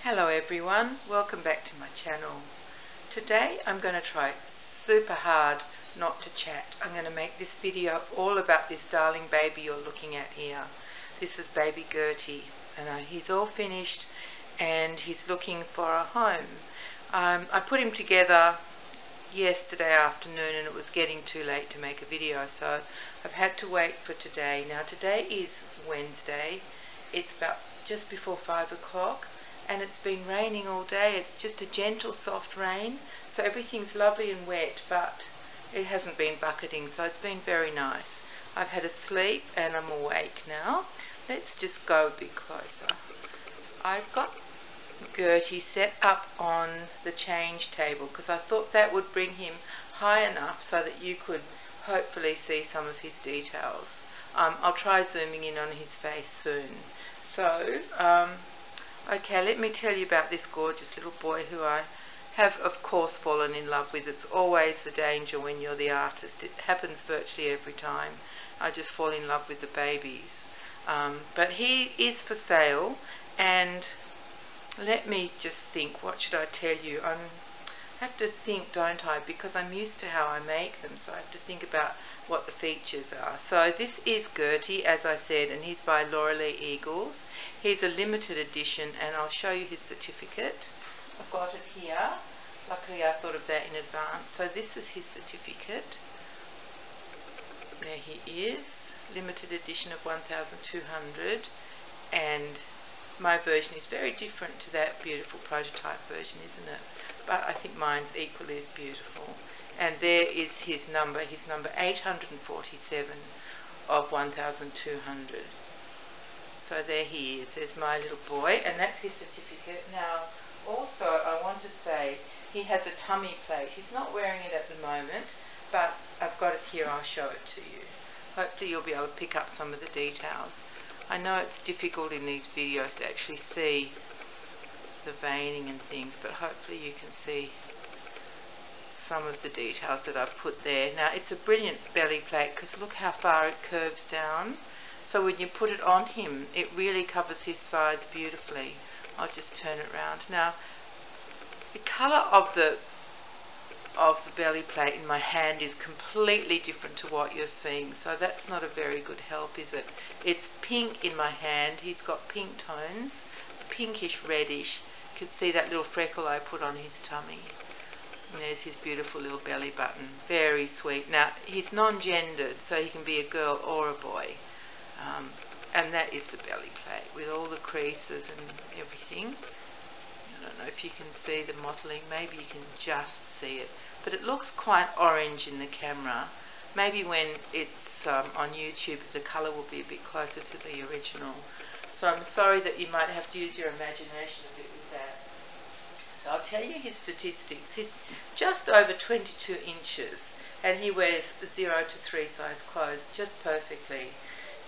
Hello everyone, welcome back to my channel. Today I'm going to try super hard not to chat. I'm going to make this video all about this darling baby you're looking at here. This is baby Gertie, and he's all finished and he's looking for a home. I put him together yesterday afternoon and it was getting too late to make a video, so I've had to wait for today. Now today is Wednesday, it's about just before 5 o'clock. And it's been raining all day. It's just a gentle soft rain, so everything's lovely and wet, but it hasn't been bucketing, so it's been very nice. I've had a sleep and I'm awake now. Let's just go a bit closer. I've got Gertie set up on the change table because I thought that would bring him high enough so that you could hopefully see some of his details. I'll try zooming in on his face soon. So okay, let me tell you about this gorgeous little boy who I have, of course, fallen in love with. It's always the danger when you're the artist. It happens virtually every time. I just fall in love with the babies. But he is for sale, and let me just think, what should I tell you? I have to think, don't I, because I'm used to how I make them, so I have to think about what the features are. So this is Gertie, as I said, and he's by Laura Lee Eagles. He's a limited edition, and I'll show you his certificate. I've got it here. Luckily I thought of that in advance. So this is his certificate. There he is. Limited edition of 1,200, and my version is very different to that beautiful prototype version, isn't it? But I think mine's equally as beautiful. And there is his number 847 of 1,200. So there he is, there's my little boy, and that's his certificate. Now, also I want to say he has a tummy plate. He's not wearing it at the moment, but I've got it here, I'll show it to you. Hopefully you'll be able to pick up some of the details. I know it's difficult in these videos to actually see the veining and things, but hopefully you can see some of the details that I've put there. Now it's a brilliant belly plate because look how far it curves down. So when you put it on him, it really covers his sides beautifully. I'll just turn it around. Now the colour of the belly plate in my hand is completely different to what you're seeing, so that's not a very good help, is it? It's pink in my hand. He's got pink tones, pinkish reddish. You can see that little freckle I put on his tummy. And there's his beautiful little belly button. Very sweet. Now he's non-gendered, so he can be a girl or a boy. And that is the belly plate with all the creases and everything. I don't know if you can see the modelling. Maybe you can just see it, but it looks quite orange in the camera. Maybe when it's on YouTube the colour will be a bit closer to the original. So I'm sorry that you might have to use your imagination a bit with that. So I'll tell you his statistics. He's just over 22 inches and he wears 0 to 3 size clothes just perfectly.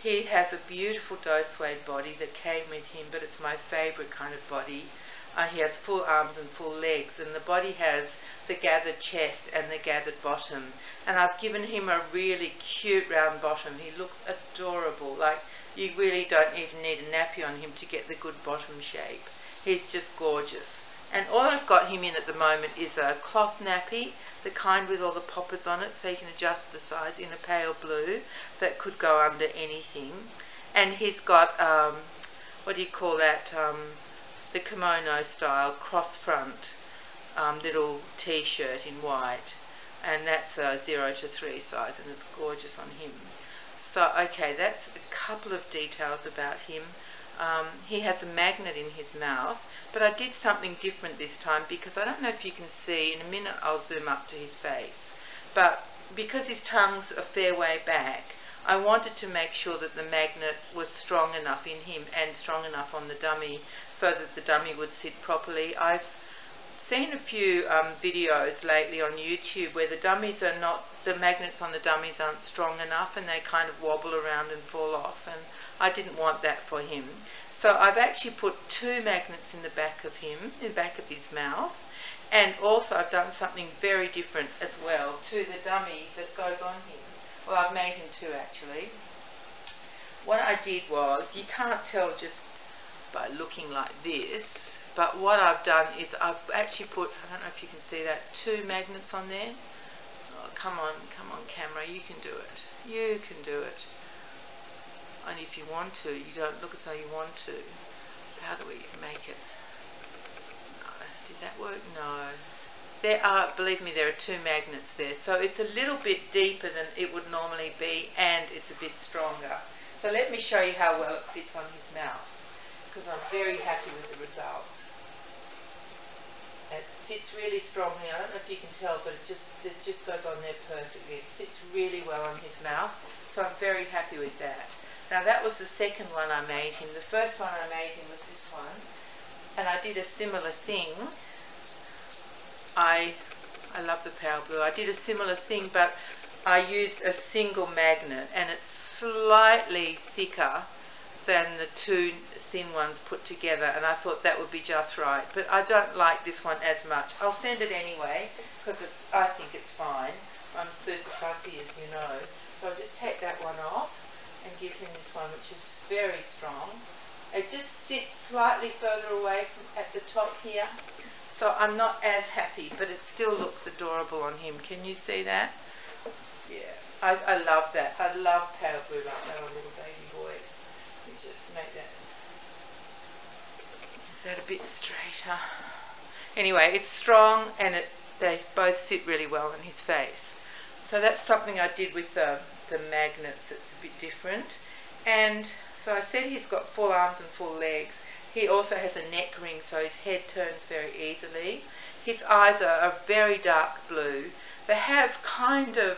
He has a beautiful doe suede body that came with him, but it's my favourite kind of body. He has full arms and full legs, and the body has the gathered chest and the gathered bottom. And I've given him a really cute round bottom. He looks adorable. Like, you really don't even need a nappy on him to get the good bottom shape. He's just gorgeous. And all I've got him in at the moment is a cloth nappy, the kind with all the poppers on it, so you can adjust the size, in a pale blue that could go under anything. And he's got, what do you call that, the kimono style cross front little t-shirt in white, and that's a 0 to 3 size, and it's gorgeous on him. So okay, that's a couple of details about him. He has a magnet in his mouth, but I did something different this time because I don't know if you can see. In a minute I'll zoom up to his face, but because his tongue's a fair way back, I wanted to make sure that the magnet was strong enough in him and strong enough on the dummy so that the dummy would sit properly. I've seen a few videos lately on YouTube where the dummies are not, the magnets on the dummies aren't strong enough and they kind of wobble around and fall off, and I didn't want that for him. So I've actually put 2 magnets in the back of him, in the back of his mouth, and also I've done something very different as well to the dummy that goes on him. Well, I've made him 2 actually. What I did was, you can't tell just by looking like this. But what I've done is I've actually put, I don't know if you can see that, 2 magnets on there. Oh, come on camera, you can do it. You can do it. And if you want to, you don't look as though you want to. How do we make it? No. Did that work? No. There are, believe me, there are 2 magnets there. So it's a little bit deeper than it would normally be, and it's a bit stronger. So let me show you how well it fits on his mouth, because I'm very happy with the result. It fits really strongly. I don't know if you can tell, but it just goes on there perfectly. It sits really well on his mouth, so I'm very happy with that. Now that was the second one I made him. The first one I made him was this one, and I did a similar thing. I love the Power Blue. I did a similar thing, but I used a single magnet, and it's slightly thicker than the 2 thin ones put together, and I thought that would be just right. But I don't like this one as much. I'll send it anyway, because I think it's fine. I'm super fussy, as you know. So I'll just take that one off and give him this one, which is very strong. It just sits slightly further away from at the top here, so I'm not as happy, but it still looks adorable on him. Can you see that? Yeah, I love that. I love Pale Blue like that on little baby boys. You just make that. Is that a bit straighter? Anyway, it's strong, and they both sit really well on his face. So that's something I did with the magnets that's a bit different. And so I said he's got full arms and full legs. He also has a neck ring, so his head turns very easily. His eyes are a very dark blue. They have kind of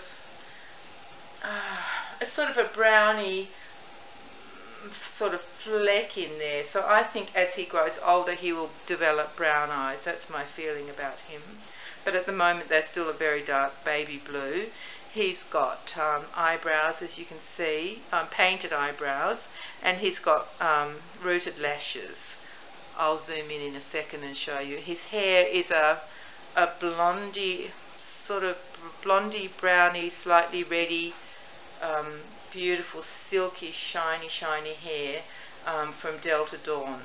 a sort of a browny sort of fleck in there. So I think as he grows older, he will develop brown eyes. That's my feeling about him. But at the moment, they're still a very dark baby blue. He's got eyebrows, as you can see, painted eyebrows, and he's got rooted lashes. I'll zoom in a second and show you. His hair is a blondie, sort of blondie, brownie, slightly reddy, beautiful, silky, shiny hair from Delta Dawn.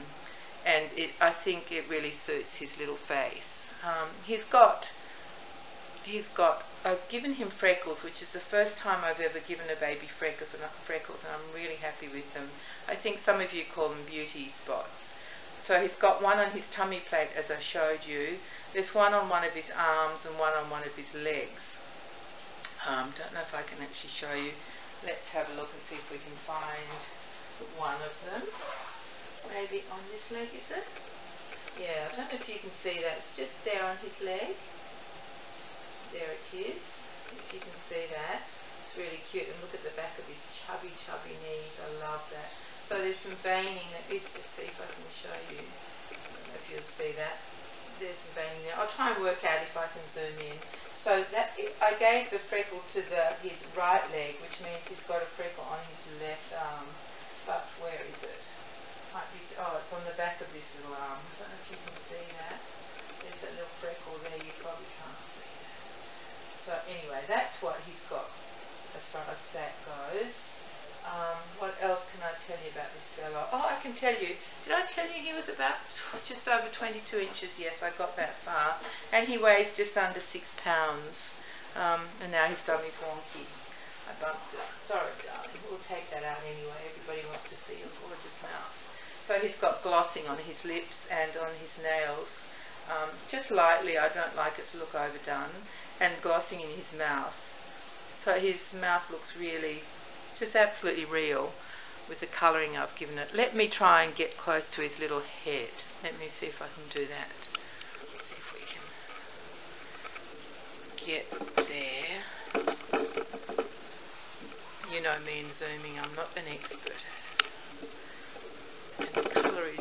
And I think it really suits his little face. I've given him freckles, which is the first time I've ever given a baby freckles, and I'm really happy with them. I think some of you call them beauty spots. So he's got one on his tummy plate, as I showed you. There's one on one of his arms and one on one of his legs. Don't know if I can actually show you. Let's have a look and see if we can find one of them. Maybe on this leg, is it? Yeah, I don't know if you can see that. It's just there on his leg. There it is, if you can see that. It's really cute. And look at the back of his chubby knees. I love that. So there's some veining. Let's just see if I can show you. I don't know if you'll see that. There's some veining there. I'll try and work out if I can zoom in. So I gave the freckle to his right leg, which means he's got a freckle on his left arm. But where is it? It's on the back of this little arm. I don't know if you can see that. There's a little freckle there. You probably can't see that. So anyway, that's what he's got as far as that goes. What else can I tell you about this fellow? Oh, I can tell you. Did I tell you he was about just over 22 inches? Yes, I got that far. And he weighs just under 6 pounds. And now his tummy's wonky. I bumped it. Sorry, darling. We'll take that out anyway. Everybody wants to see your gorgeous mouth. So he's got glossing on his lips and on his nails. Just lightly. I don't like it to look overdone. And glossing in his mouth. So his mouth looks really just absolutely real with the colouring I've given it. Let me try and get close to his little head. Let me see if I can do that. Let's see if we can get there. You know me in zooming, I'm not an expert at it. And the colour is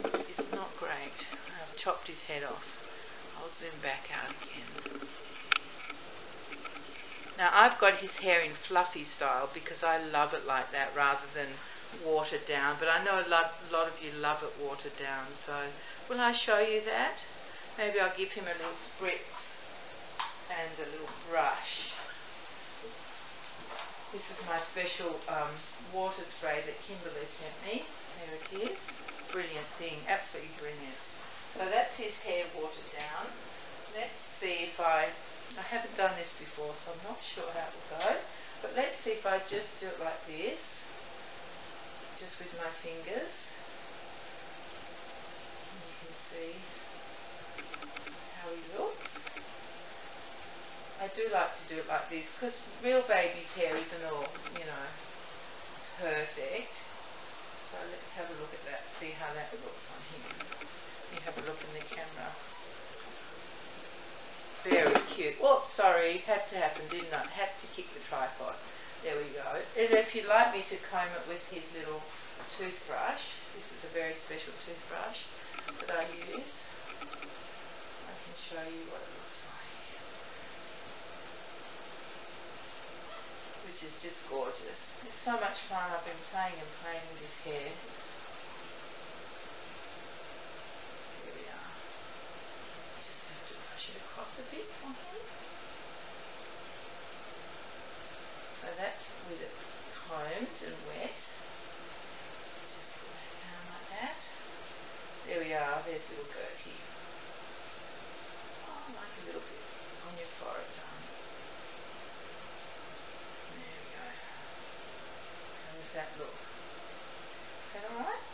not great. I've chopped his head off. I'll zoom back out again. Now I've got his hair in fluffy style because I love it like that rather than watered down, but I know a lot of you love it watered down, so will I show you that? Maybe I'll give him a little spritz and a little brush. This is my special water spray that Kimberly sent me. There it is. Brilliant thing, absolutely brilliant. So that's his hair watered down. Let's see if I haven't done this before, so I'm not sure how it will go. But let's see if I just do it like this, just with my fingers. And you can see how he looks. I do like to do it like this because real baby's hair isn't all, perfect. So let's have a look at that, see how that looks on him. You have a look in the camera. Very cute. Oh, sorry, had to happen, didn't I? Had to kick the tripod. There we go. And if you'd like me to comb it with his little toothbrush, this is a very special toothbrush that I use. I can show you what it looks like. Which is just gorgeous. It's so much fun. I've been playing with his hair. Here we are. Just have to brush it across a bit for him. So that's with it combed and wet. Just put that down like that. There we are. There's little Gertie. Oh, like a little bit on your forehead, darling. There we go. How does that look? Is that alright?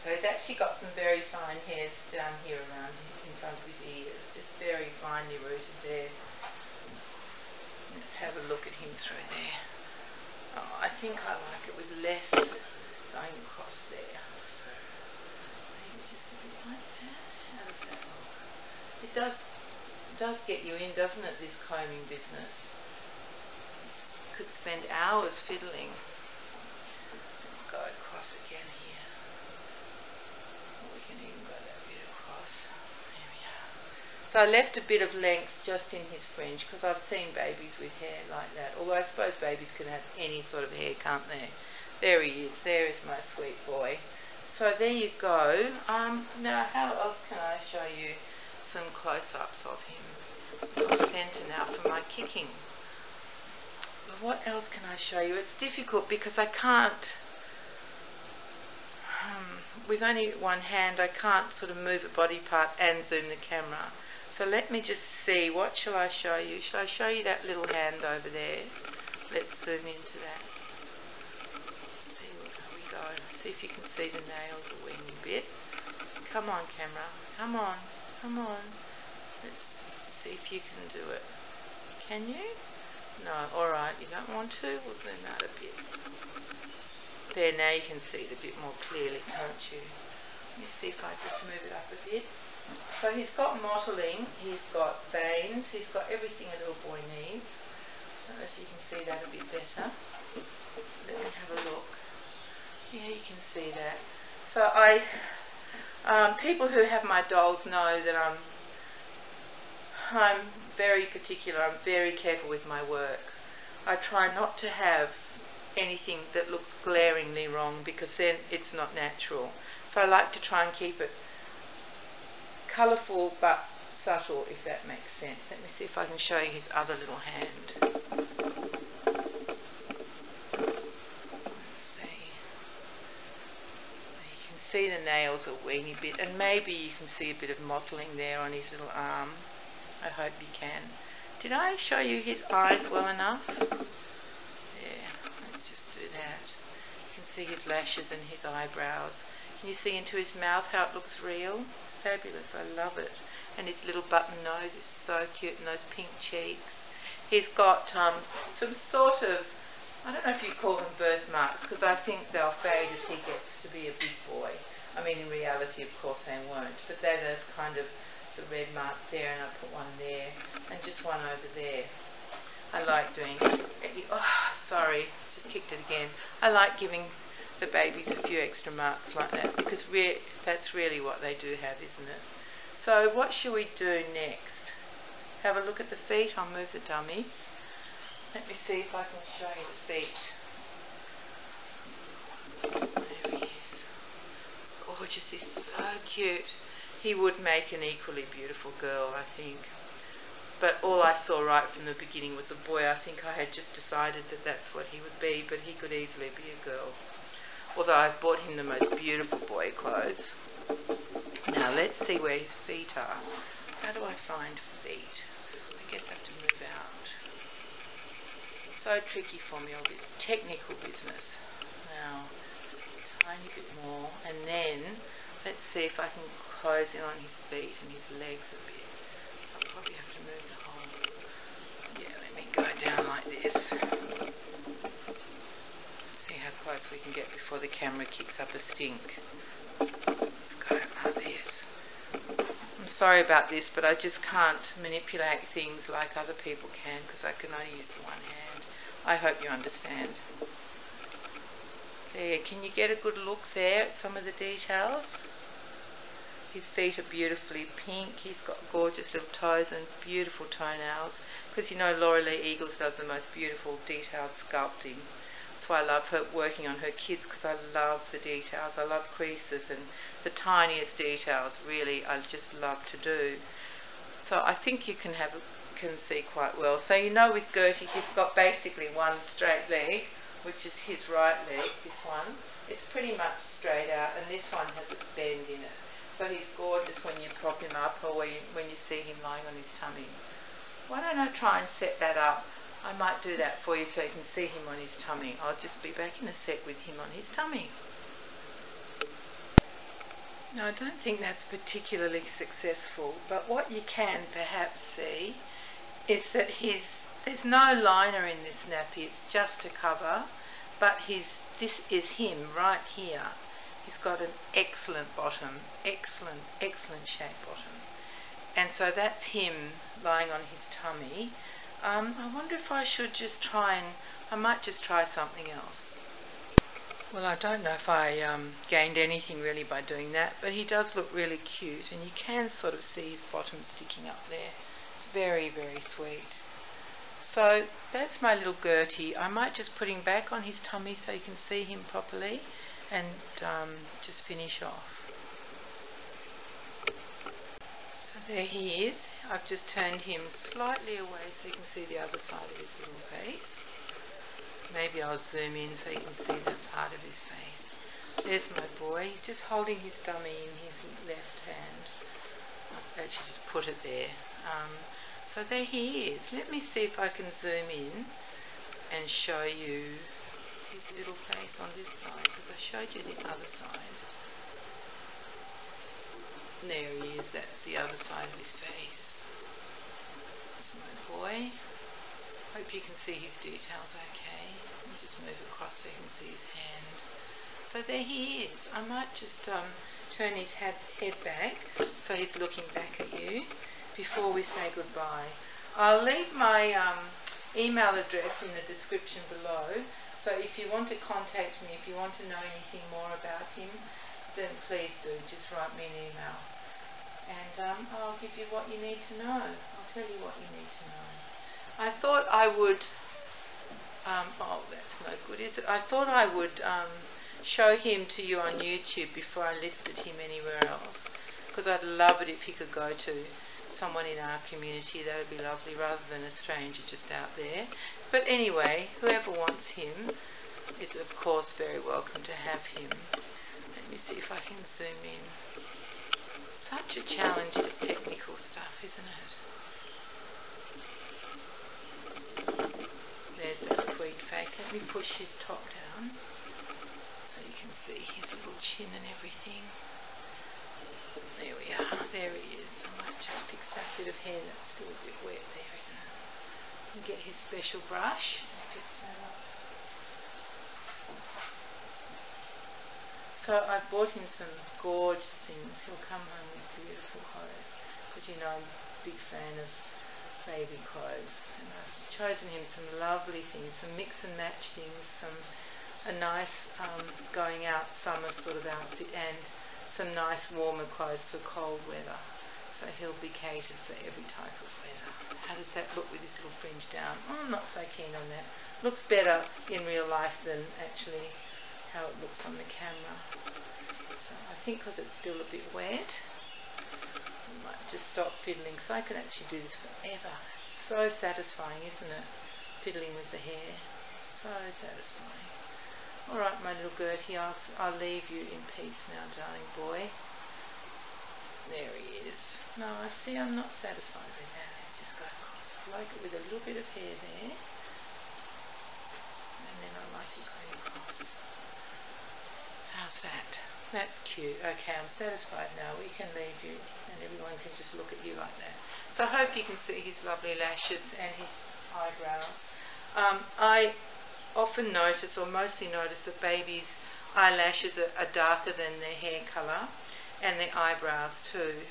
So he's actually got some very fine hairs down here around in front of his ears, just very finely rooted there. Let's have a look at him through there. Oh, I think I like it with less going across there. Maybe just a bit like that. How does that look? It does get you in, doesn't it, this combing business? You could spend hours fiddling. Let's go across again here. We can even go that bit across. There we are. So I left a bit of length just in his fringe because I've seen babies with hair like that. Although I suppose babies can have any sort of hair, can't they? There he is. There is my sweet boy. So there you go. Now how else can I show you some close-ups of him? Off centre now for my kicking. But what else can I show you? It's difficult because I can't, with only one hand, I can't sort of move a body part and zoom the camera. So let me just see, what shall I show you? Shall I show you that little hand over there? Let's zoom into that. See how we go. See if you can see the nails a weeny bit. Come on, camera. Come on. Come on. Let's see if you can do it. Can you? No, alright, you don't want to? We'll zoom out a bit. There, now you can see it a bit more clearly, can't you? Let me see if I just move it up a bit. So he's got mottling, he's got veins, he's got everything a little boy needs. I don't know if you can see that a bit better. Let me have a look. Yeah, you can see that. So people who have my dolls know that I'm very particular, I'm very careful with my work. I try not to have anything that looks glaringly wrong because then it's not natural. So I like to try and keep it colourful but subtle, if that makes sense. Let me see if I can show you his other little hand. Let's see. You can see the nails a weeny bit, and maybe you can see a bit of mottling there on his little arm. I hope you can. Did I show you his eyes well enough? Yeah, let's just do that. You can see his lashes and his eyebrows. Can you see into his mouth how it looks real? It's fabulous, I love it. And his little button nose is so cute, and those pink cheeks. He's got some sort of, I don't know if you call them birthmarks, because I think they'll fade as he gets to be a big boy. I mean, in reality, of course, they won't. But they're those kind of, the red mark there, and I put one there, and just one over there. I like doing, oh, sorry, just kicked it again. I like giving the babies a few extra marks like that, because that's really what they do have, isn't it? So what shall we do next? Have a look at the feet. I'll move the dummy. Let me see if I can show you the feet. There he is. It's gorgeous. He's so cute. He would make an equally beautiful girl, I think. But all I saw right from the beginning was a boy. I think I had just decided that that's what he would be, but he could easily be a girl. Although I've bought him the most beautiful boy clothes. Now let's see where his feet are. How do I find feet? I guess I have to move out. So tricky for me, all this technical business. Now, a tiny bit more, and then let's see if I can close in on his feet and his legs a bit. So I'll probably have to move the whole. Yeah, let me go down like this. See how close we can get before the camera kicks up a stink. Let's go like this. I'm sorry about this, but I just can't manipulate things like other people can because I can only use the one hand. I hope you understand. There, can you get a good look there at some of the details? His feet are beautifully pink. He's got gorgeous little toes and beautiful toenails. Because you know Laura Lee Eagles does the most beautiful detailed sculpting. That's why I love her working on her kids, because I love the details. I love creases and the tiniest details, really, I just love to do. So I think you can see quite well. So you know with Gertie, he's got basically one straight leg, which is his right leg, this one. It's pretty much straight out, and this one has a bend in it. So he's gorgeous when you prop him up or when you see him lying on his tummy. Why don't I try and set that up? I might do that for you so you can see him on his tummy. I'll just be back in a sec with him on his tummy. Now, I don't think that's particularly successful, but what you can perhaps see is that there's no liner in this nappy, it's just a cover, but this is him right here. He's got an excellent bottom, excellent shaped bottom. And so that's him lying on his tummy. I wonder if I should just I might just try something else. Well, I don't know if I gained anything really by doing that, but he does look really cute, and you can sort of see his bottom sticking up there. It's very, very sweet. So that's my little Gertie. I might just put him back on his tummy so you can see him properly and just finish off. So there he is. I've just turned him slightly away so you can see the other side of his little face. Maybe I'll zoom in so you can see that part of his face. There's my boy. He's just holding his dummy in his left hand. I've actually just put it there. So there he is. Let me see if I can zoom in and show you his little face on this side, because I showed you the other side. There he is. That's the other side of his face. That's my boy. Hope you can see his details okay. Let me just move across so you can see his hand. So there he is. I might just turn his head back so he's looking back at you before we say goodbye. I'll leave my email address in the description below, so if you want to contact me, if you want to know anything more about him, then please do, just write me an email. And I'll give you what you need to know. I'll tell you what you need to know. I thought I would, oh that's no good, is it? I thought I would show him to you on YouTube before I listed him anywhere else, because I'd love it if he could go to someone in our community. That would be lovely, rather than a stranger just out there. But anyway, whoever wants him is of course very welcome to have him. Let me see if I can zoom in. Such a challenge, this technical stuff, isn't it? There's that sweet face. Let me push his top down so you can see his little chin and everything. There we are. There he is. I might just fix that bit of hair that's still a bit wet there, isn't it? And get his special brush. Fix that up. So I've bought him some gorgeous things. He'll come home with beautiful clothes, because you know I'm a big fan of baby clothes. And I've chosen him some lovely things, some mix and match things, a nice going out summer sort of outfit, and some nice warmer clothes for cold weather. So he'll be catered for every type of weather. How does that look with this little fringe down? Oh, I'm not so keen on that. Looks better in real life than actually how it looks on the camera. So I think because it's still a bit wet, I might just stop fiddling, because I can actually do this forever. It's so satisfying, isn't it? Fiddling with the hair. So satisfying. Alright, my little Gertie, I'll leave you in peace now, darling boy. There he is. No, I see I'm not satisfied with that. Let's just go across. I like it with a little bit of hair there. And then I like it going across. How's that? That's cute. Okay, I'm satisfied now. We can leave you and everyone can just look at you like that. So I hope you can see his lovely lashes and his eyebrows. I often notice, or mostly notice, that babies' eyelashes are darker than their hair colour, and their eyebrows too.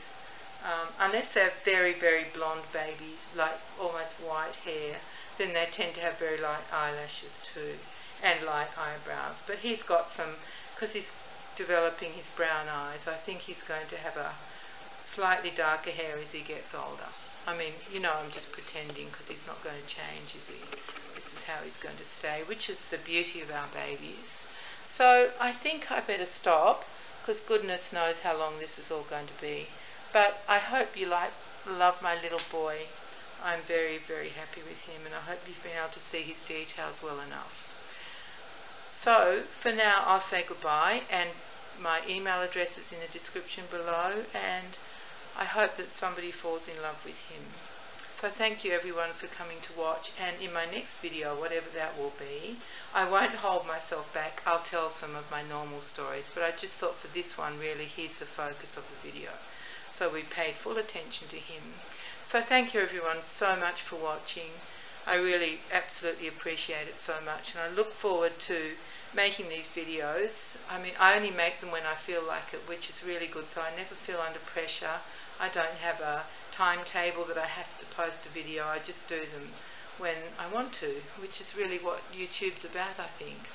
Unless they're very, very blonde babies, like almost white hair, then they tend to have very light eyelashes too, and light eyebrows. But he's got some, because he's developing his brown eyes, I think he's going to have a slightly darker hair as he gets older. I mean, you know, I'm just pretending because he's not going to change, is he? This is how he's going to stay, which is the beauty of our babies. So I think I better stop, because goodness knows how long this is all going to be. But I hope you love my little boy. I'm very, very happy with him, and I hope you've been able to see his details well enough. So for now, I'll say goodbye, and my email address is in the description below, and I hope that somebody falls in love with him. So thank you everyone for coming to watch, and in my next video, whatever that will be, I won't hold myself back. I'll tell some of my normal stories, but I just thought for this one, really, he's the focus of the video. So we paid full attention to him. So thank you everyone so much for watching. I really absolutely appreciate it so much, and I look forward to making these videos. I mean, I only make them when I feel like it, which is really good, so I never feel under pressure. I don't have a timetable that I have to post a video. I just do them when I want to, which is really what YouTube's about, I think.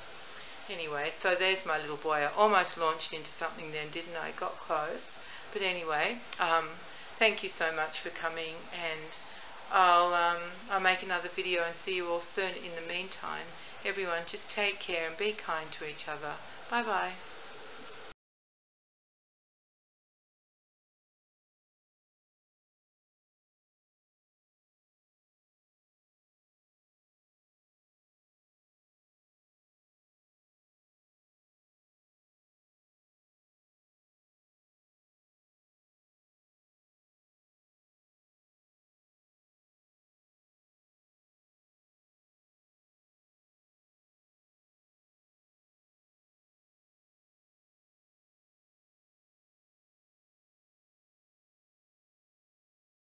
Anyway, so there's my little boy. I almost launched into something then, didn't I? Got close. But anyway, thank you so much for coming, and I'll make another video and see you all soon. In the meantime, everyone, just take care and be kind to each other. Bye bye.